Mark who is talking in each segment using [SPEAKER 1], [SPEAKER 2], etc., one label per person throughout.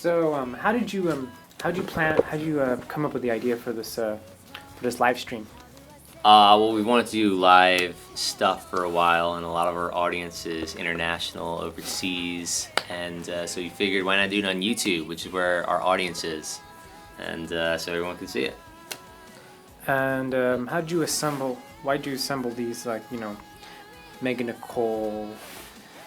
[SPEAKER 1] So, how did you come up with the idea for this live stream?
[SPEAKER 2] Well, we wanted to do live stuff for a while, and a lot of our audience is international, overseas, and so we figured why not do it on YouTube, which is where our audience is, and so everyone could see it.
[SPEAKER 1] And why did you assemble these, like, you know, Megan Nicole,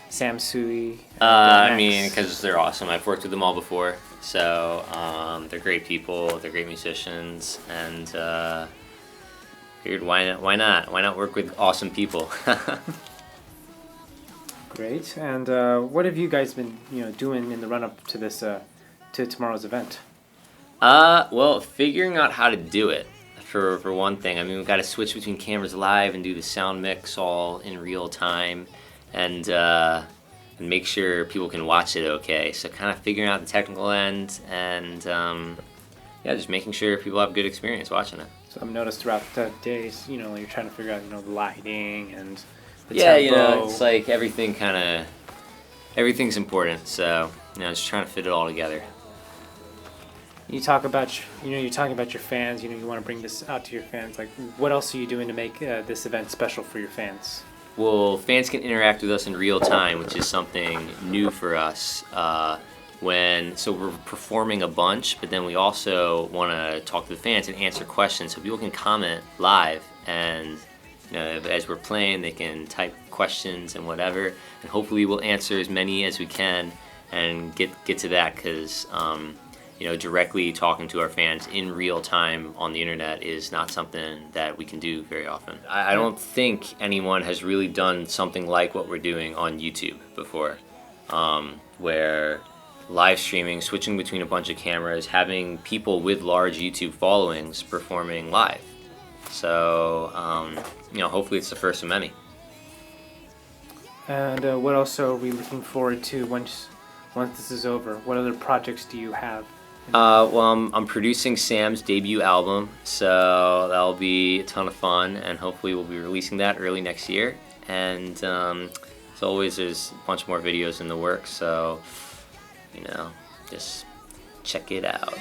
[SPEAKER 1] Sam Sui?
[SPEAKER 2] I mean, because they're awesome. I've worked with them all before, so they're great people, they're great musicians, and figured why not work with awesome people.
[SPEAKER 1] Great. And what have you guys been doing in the run up to this to tomorrow's event?
[SPEAKER 2] Well, figuring out how to do it for one thing. I mean, we've got to switch between cameras live and do the sound mix all in real time, and make sure people can watch it okay. So kind of figuring out the technical end, and yeah, just making sure people have a good experience watching it.
[SPEAKER 1] So I've noticed throughout the days, you're trying to figure out, the lighting and the
[SPEAKER 2] tempo. It's like everything's important. So, just trying to fit it all together.
[SPEAKER 1] You talk about, you're talking about your fans. You want to bring this out to your fans. Like, what else are you doing to make this event special for your fans?
[SPEAKER 2] Well, fans can interact with us in real time, which is something new for us. So we're performing a bunch, but then we also want to talk to the fans and answer questions, so people can comment live, and as we're playing, they can type questions and whatever, and hopefully we'll answer as many as we can and get to that, because directly talking to our fans in real time on the internet is not something that we can do very often. I don't think anyone has really done something like what we're doing on YouTube before, where live streaming, switching between a bunch of cameras, having people with large YouTube followings performing live. So, hopefully it's the first of many.
[SPEAKER 1] And what else are we looking forward to once this is over? What other projects do you have?
[SPEAKER 2] Well, I'm producing Sam's debut album, so that'll be a ton of fun, and hopefully we'll be releasing that early next year. And as always, there's a bunch more videos in the works, so just check it out.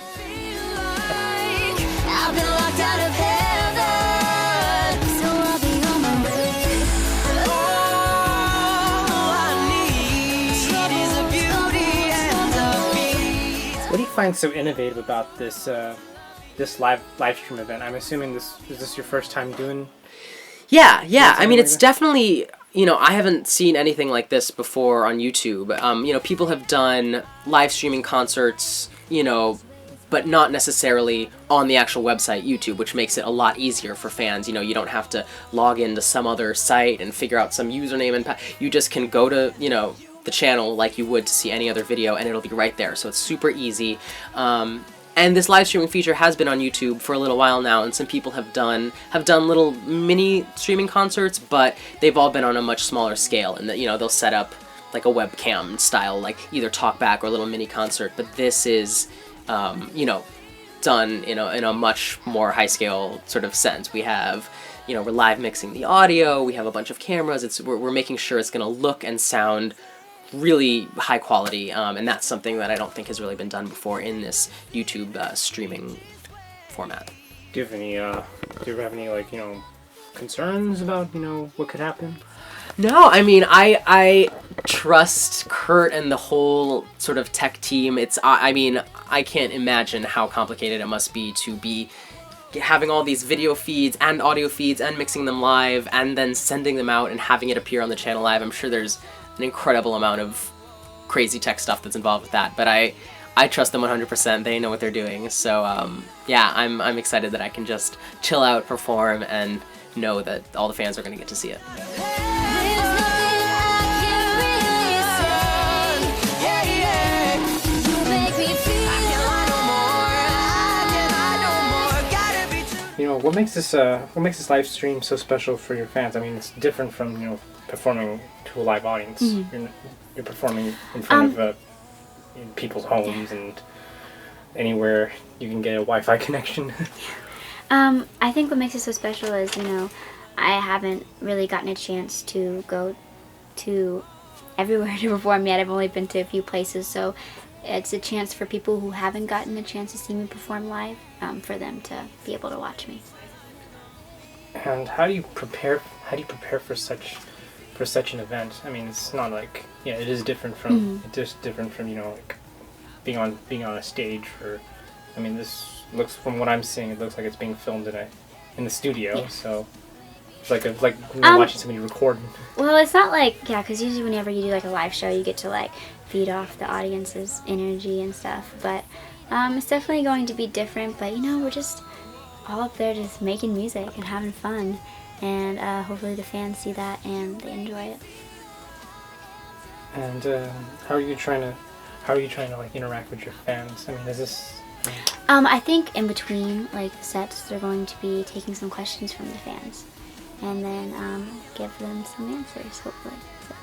[SPEAKER 1] What do you find so innovative about this live stream event? I'm assuming is this your first time doing?
[SPEAKER 3] Yeah. I mean, it's definitely, I haven't seen anything like this before on YouTube. People have done live streaming concerts, but not necessarily on the actual website YouTube, which makes it a lot easier for fans. You don't have to log into some other site and figure out some username, and you just can go to, the channel like you would to see any other video, and it'll be right there. So it's super easy. And this live streaming feature has been on YouTube for a little while now, and some people have done little mini streaming concerts, but they've all been on a much smaller scale, and that they'll set up like a webcam style, like either talkback or a little mini concert. But this is, done in a much more high scale sort of sense. We have, we're live mixing the audio. We have a bunch of cameras. We're making sure it's going to look and sound really high quality, and that's something that I don't think has really been done before in this YouTube streaming format.
[SPEAKER 1] Do you have any like concerns about what could happen?
[SPEAKER 3] No, I mean, I trust Kurt and the whole sort of tech team. I can't imagine how complicated it must be to be having all these video feeds and audio feeds and mixing them live and then sending them out and having it appear on the channel live. I'm sure there's an incredible amount of crazy tech stuff that's involved with that, but I trust them 100%. They know what they're doing. So yeah, I'm excited that I can just chill out, perform, and know that all the fans are going to get to see it.
[SPEAKER 1] What makes this live stream so special for your fans? I mean, it's different from performing to a live audience. Mm-hmm. You're performing in front of in people's homes and anywhere you can get a Wi-Fi connection.
[SPEAKER 4] I think what makes it so special is I haven't really gotten a chance to go to everywhere to perform yet. I've only been to a few places, so it's a chance for people who haven't gotten a chance to see me perform live, for them to be able to watch me.
[SPEAKER 1] And how do you prepare for such an event? I mean, it's not like, yeah, it is different from it's just different from, you know, like being on a stage. Or I mean, this looks, from what I'm seeing, it looks like it's being filmed in the studio.
[SPEAKER 4] Yeah.
[SPEAKER 1] So it's like watching somebody record.
[SPEAKER 4] Well, it's not like, yeah, because usually whenever you do like a live show, you get to like feed off the audience's energy and stuff. But it's definitely going to be different. But you know, we're just all up there just making music and having fun, and hopefully the fans see that and they enjoy it.
[SPEAKER 1] And how are you trying to like interact with your fans? I mean, is this?
[SPEAKER 4] I think in between like the sets, they're going to be taking some questions from the fans, and then give them some answers, hopefully. So.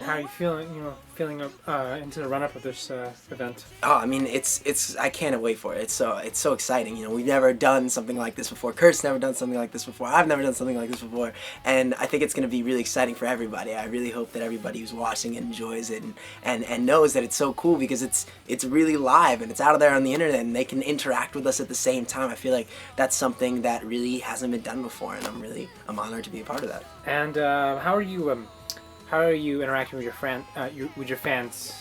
[SPEAKER 1] How are you feeling? You know, feeling into the run-up of this event.
[SPEAKER 3] Oh, I mean, it's I can't wait for it. It's so exciting. You know, we've never done something like this before. Kurt's never done something like this before. I've never done something like this before, and I think it's going to be really exciting for everybody. I really hope that everybody who's watching it enjoys it and knows that it's so cool, because it's really live and it's out there on the internet and they can interact with us at the same time. I feel like that's something that really hasn't been done before, and I'm honored to be a part of that.
[SPEAKER 1] And how are you interacting with your fans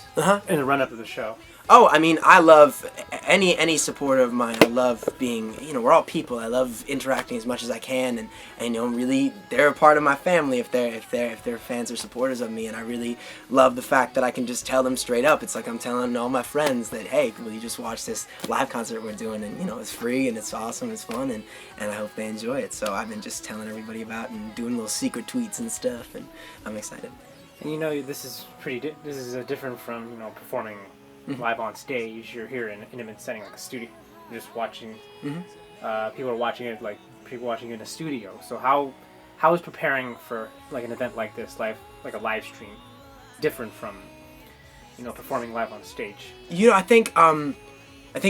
[SPEAKER 1] in the run-up of the show?
[SPEAKER 3] Oh, I mean, I love any supporter of mine. I love being, you know, we're all people. I love interacting as much as I can, and you know, really, they're a part of my family if they're fans or supporters of me. And I really love the fact that I can just tell them straight up. It's like I'm telling all my friends that, hey, will you just watch this live concert we're doing, and you know, it's free and it's awesome, it's fun, and I hope they enjoy it. So I've been just telling everybody about it and doing little secret tweets and stuff, and I'm excited.
[SPEAKER 1] And you know, this is different from, you know, performing live on stage. You're here in an intimate setting, like a studio. You're just watching. People are watching it, like people watching it in a studio. So how is preparing for like an event like this, like a live stream, different from, you know, performing live on stage?
[SPEAKER 3] You know, I think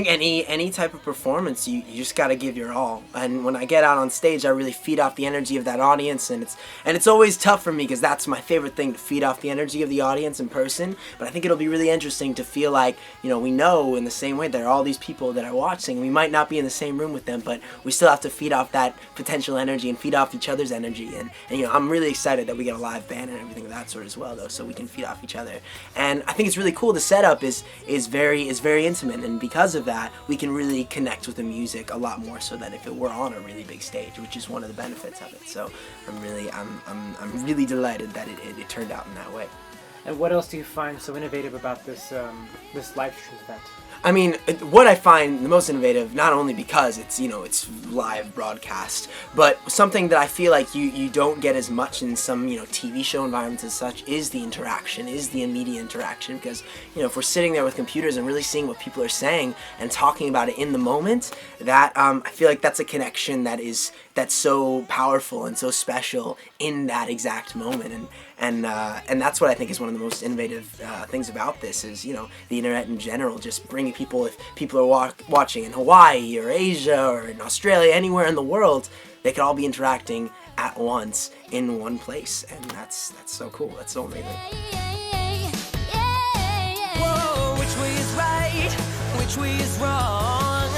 [SPEAKER 3] any type of performance, you just got to give your all. And when I get out on stage, I really feed off the energy of that audience, and it's always tough for me, because that's my favorite thing, to feed off the energy of the audience in person. But I think it'll be really interesting to feel like, you know, we know in the same way there are all these people that are watching. We might not be in the same room with them, but we still have to feed off that potential energy and feed off each other's energy. And you know, I'm really excited that we get a live band and everything of that sort as well, though, so we can feed off each other. And I think it's really cool. The setup is very intimate, and because of that, we can really connect with the music a lot more so than if it were on a really big stage, which is one of the benefits of it. So I'm really delighted that it turned out in that way.
[SPEAKER 1] And what else do you find so innovative about this live stream event?
[SPEAKER 3] I mean, what I find the most innovative, not only because it's, you know, it's live broadcast, but something that I feel like you don't get as much in some, you know, TV show environments as such, is the interaction, is the immediate interaction. Because, you know, if we're sitting there with computers and really seeing what people are saying and talking about it in the moment, that I feel like that's a connection that's so powerful and so special in that exact moment. And that's what I think is one of the most innovative things about this, is, you know, the internet in general, just bringing people, if people are watching in Hawaii or Asia or in Australia, anywhere in the world, they could all be interacting at once in one place, and that's so cool. That's so amazing.
[SPEAKER 5] Whoa, which way is right? Which way is wrong?